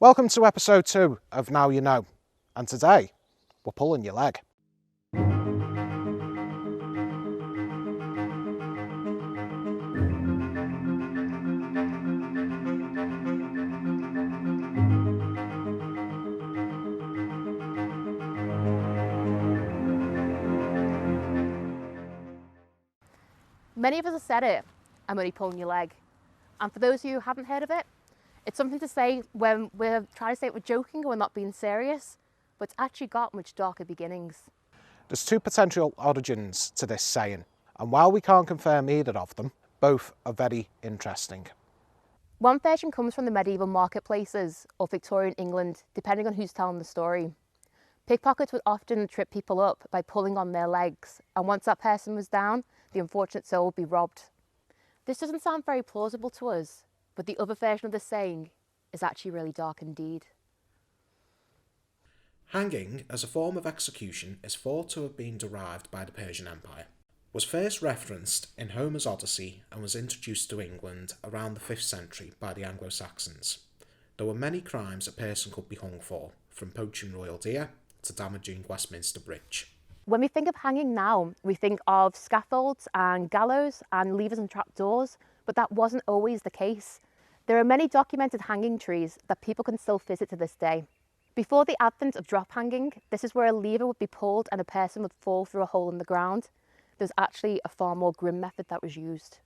Welcome to episode 2 of Now You Know, and today we're pulling your leg. Many of us have said it, I'm only pulling your leg. And for those of you who haven't heard of it, it's something to say when we're trying to say it we're joking or we're not being serious, but it's actually got much darker beginnings. There's 2 potential origins to this saying, and while we can't confirm either of them, both are very interesting. One version comes from the medieval marketplaces or Victorian England, depending on who's telling the story. Pickpockets would often trip people up by pulling on their legs, and once that person was down, the unfortunate soul would be robbed. This doesn't sound very plausible to us, but the other version of the saying is actually really dark indeed. Hanging as a form of execution is thought to have been derived by the Persian Empire, was first referenced in Homer's Odyssey and was introduced to England around the 5th century by the Anglo-Saxons. There were many crimes a person could be hung for, from poaching royal deer to damaging Westminster Bridge. When we think of hanging now, we think of scaffolds and gallows and levers and trapdoors, but that wasn't always the case. There are many documented hanging trees that people can still visit to this day. Before the advent of drop hanging, this is where a lever would be pulled and a person would fall through a hole in the ground. There's actually a far more grim method that was used.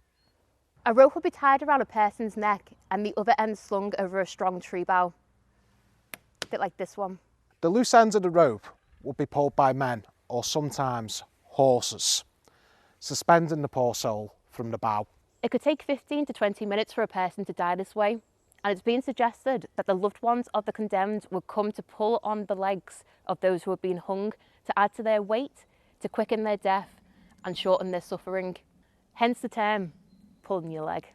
A rope would be tied around a person's neck and the other end slung over a strong tree bough. A bit like this one. The loose ends of the rope would be pulled by men, or sometimes horses, suspending the poor soul from the bough. It could take 15 to 20 minutes for a person to die this way, and it's been suggested that the loved ones of the condemned would come to pull on the legs of those who had been hung to add to their weight, to quicken their death and shorten their suffering. Hence the term, pulling your leg.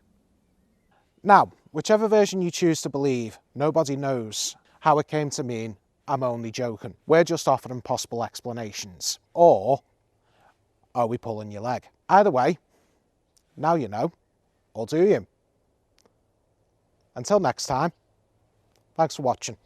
Now, whichever version you choose to believe, nobody knows how it came to mean I'm only joking. We're just offering possible explanations. Or are we pulling your leg? Either way, now you know, or do you? Until next time, thanks for watching.